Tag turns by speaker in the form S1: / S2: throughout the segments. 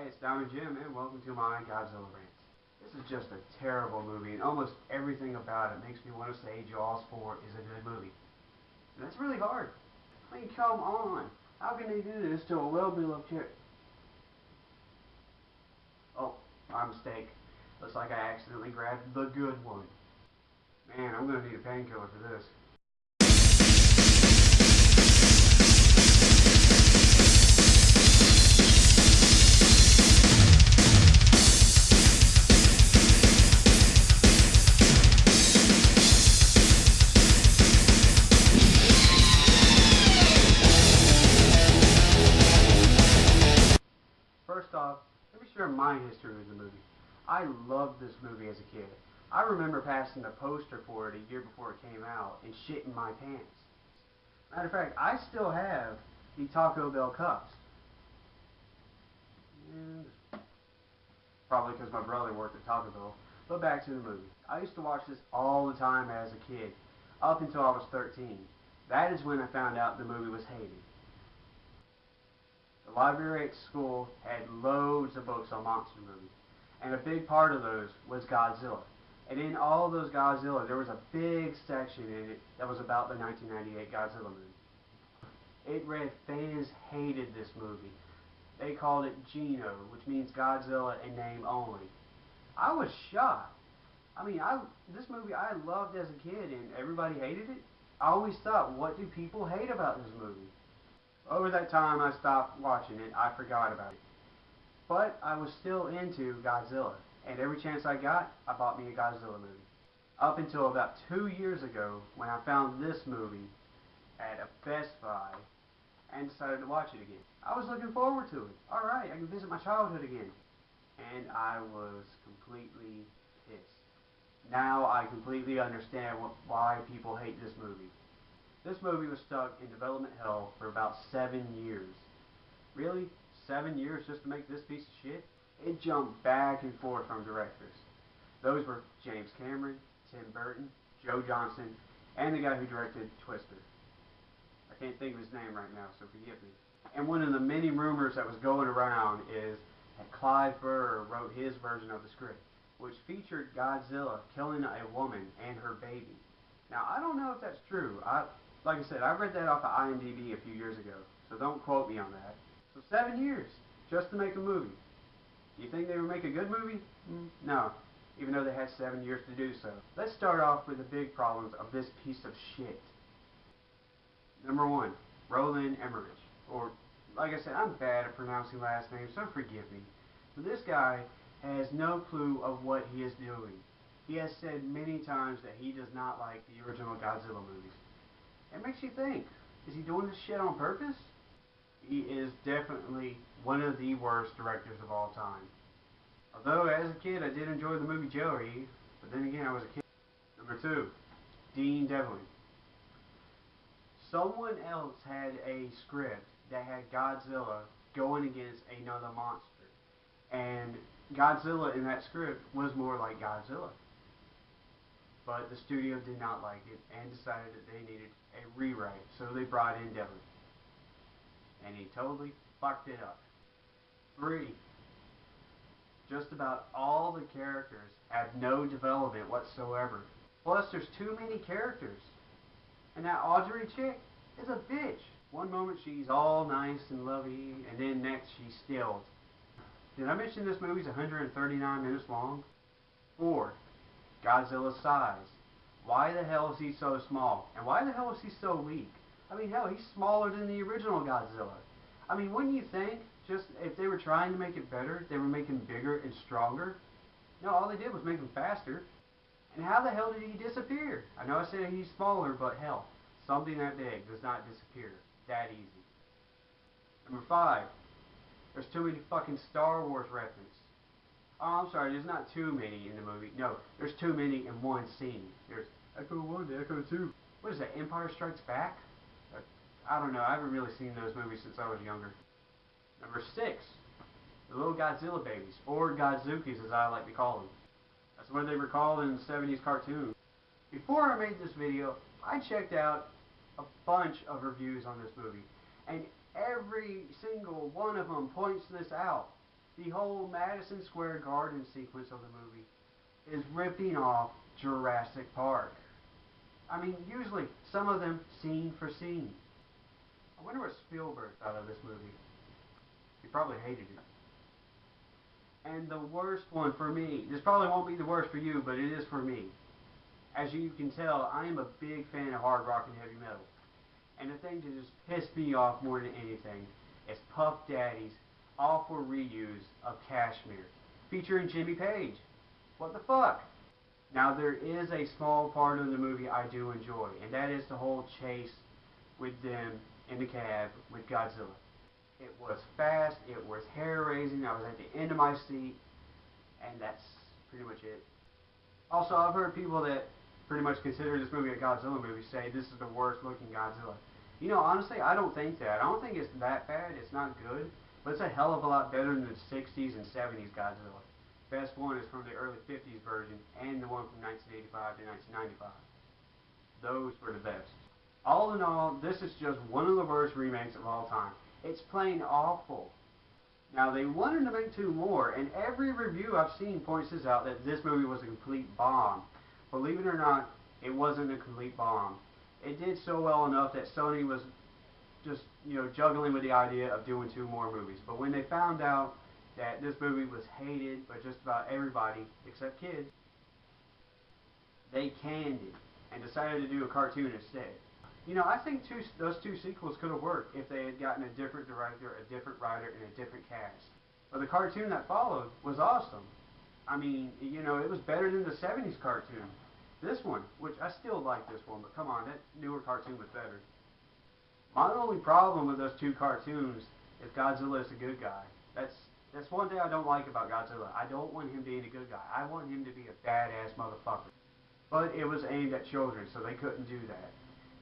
S1: it's Diamond Jim, and welcome to my Godzilla rant. This is just a terrible movie, and almost everything about it makes me want to say Jaws 4 is a good movie. And that's really hard. I mean, come on. How can they do this to a well-beloved character? Oh, my mistake. Looks like I accidentally grabbed the good one. Man, I'm going to need a painkiller for this. First off, let me share my history with the movie. I loved this movie as a kid. I remember passing the poster for it a year before it came out and shitting my pants. Matter of fact, I still have the Taco Bell cups. And probably because my brother worked at Taco Bell. But back to the movie. I used to watch this all the time as a kid, up until I was 13. That is when I found out the movie was hated. The library at school had loads of books on monster movies, and a big part of those was Godzilla. And in all those Godzilla, there was a big section in it that was about the 1998 Godzilla movie. It read fans hated this movie. They called it Geno, which means Godzilla in name only. I was shocked. I mean, this movie I loved as a kid, and everybody hated it. I always thought, what do people hate about this movie? Over that time I stopped watching it, I forgot about it. But I was still into Godzilla, and every chance I got, I bought me a Godzilla movie. Up until about 2 years ago, when I found this movie at a Best Buy, and decided to watch it again. I was looking forward to it. Alright, I can visit my childhood again. And I was completely pissed. Now I completely understand why people hate this movie. This movie was stuck in development hell for about 7 years. Really? 7 years just to make this piece of shit? It jumped back and forth from directors. Those were James Cameron, Tim Burton, Joe Johnston, and the guy who directed Twister. I can't think of his name right now, so forgive me. And one of the many rumors that was going around is that Clive Burr wrote his version of the script, which featured Godzilla killing a woman and her baby. Now, I don't know if that's true. Like I said, I read that off of IMDb a few years ago, so don't quote me on that. So 7 years, just to make a movie. Do you think they would make a good movie? No, even though they had 7 years to do so. Let's start off with the big problems of this piece of shit. Number 1, Roland Emmerich. Or, like I said, I'm bad at pronouncing last names, so forgive me. But this guy has no clue of what he is doing. He has said many times that he does not like the original Godzilla movies. It makes you think, is he doing this shit on purpose? He is definitely one of the worst directors of all time. Although, as a kid, I did enjoy the movie Joey, but then again, I was a kid. Number 2, Dean Devlin. Someone else had a script that had Godzilla going against another monster. And Godzilla in that script was more like Godzilla. But the studio did not like it and decided that they needed a rewrite, so they brought in Devlin. And he totally fucked it up. 3. Just about all the characters have no development whatsoever. Plus, there's too many characters. And that Audrey chick is a bitch. One moment she's all nice and lovey, and then next she's stilled. Did I mention this movie's 139 minutes long? 4. Godzilla's size. Why the hell is he so small? And why the hell is he so weak? I mean, hell, he's smaller than the original Godzilla. I mean, wouldn't you think, just if they were trying to make it better, they would make him bigger and stronger? No, all they did was make him faster. And how the hell did he disappear? I know I said he's smaller, but hell, something that big does not disappear that easy. Number 5. There's too many fucking Star Wars references. Oh, I'm sorry, there's not too many in the movie. No, there's too many in one scene. There's Echo 1 to Echo 2. What is that, Empire Strikes Back? I don't know, I haven't really seen those movies since I was younger. Number 6. The little Godzilla babies, or Godzookies as I like to call them. That's what they were called in the 70s cartoon. Before I made this video, I checked out a bunch of reviews on this movie, and every single one of them points this out. The whole Madison Square Garden sequence of the movie is ripping off Jurassic Park. I mean, usually some of them scene for scene. I wonder what Spielberg thought of this movie. He probably hated it. And the worst one for me, this probably won't be the worst for you, but it is for me. As you can tell, I am a big fan of hard rock and heavy metal. And the thing that just pissed me off more than anything is Puff Daddy's awful reuse of Kashmir, featuring Jimmy Page. What the fuck? Now there is a small part of the movie I do enjoy, and that is the whole chase with them in the cab with Godzilla. It was fast, it was hair-raising, I was at the end of my seat, and that's pretty much it. Also, I've heard people that pretty much consider this movie a Godzilla movie say this is the worst looking Godzilla. You know, honestly, I don't think that. I don't think it's that bad, it's not good, but it's a hell of a lot better than the 60s and 70s Godzilla. Best one is from the early 50s version and the one from 1985 to 1995. Those were the best. All in all, this is just one of the worst remakes of all time. It's plain awful. Now, they wanted to make two more, and every review I've seen points this out that this movie was a complete bomb. Believe it or not, it wasn't a complete bomb. It did so well enough that Sony was just, juggling with the idea of doing two more movies. But when they found out that this movie was hated by just about everybody except kids, they canned it and decided to do a cartoon instead. I think those two sequels could have worked if they had gotten a different director, a different writer, and a different cast. But the cartoon that followed was awesome. I mean, it was better than the 70s cartoon. This one, which I still like this one, but come on, that newer cartoon was better. My only problem with those two cartoons is Godzilla is a good guy. That's one thing I don't like about Godzilla. I don't want him being a good guy. I want him to be a badass motherfucker. But it was aimed at children, so they couldn't do that.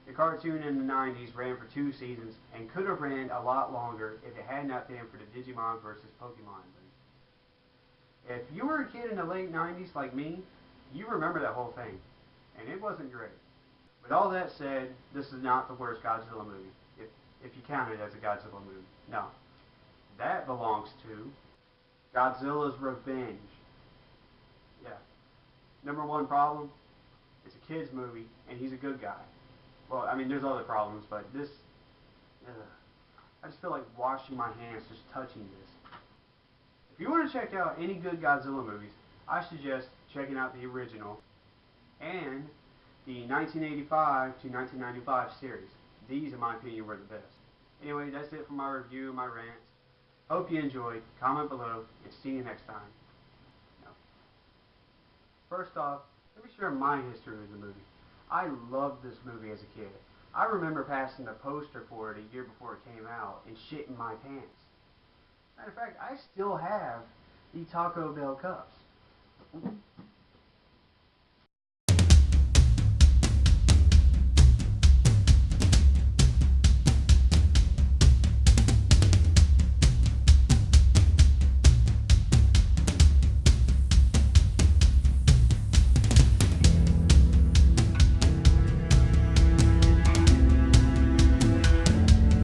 S1: The cartoon in the 90s ran for 2 seasons and could have ran a lot longer if it had not been for the Digimon versus Pokemon thing. If you were a kid in the late 90s like me, you remember that whole thing. And it wasn't great. With all that said, this is not the worst Godzilla movie, if you count it as a Godzilla movie. No. That belongs to Godzilla's Revenge. Yeah. Number one problem, it's a kid's movie, and he's a good guy. Well, I mean, there's other problems, but this, I just feel like washing my hands just touching this. If you want to check out any good Godzilla movies, I suggest checking out the original and the 1985 to 1995 series. These, in my opinion, were the best. Anyway, that's it for my review and my rant. Hope you enjoyed. Comment below, and see you next time. No. First off, let me share my history with the movie. I loved this movie as a kid. I remember passing the poster for it a year before it came out and shitting my pants. Matter of fact, I still have the Taco Bell cups.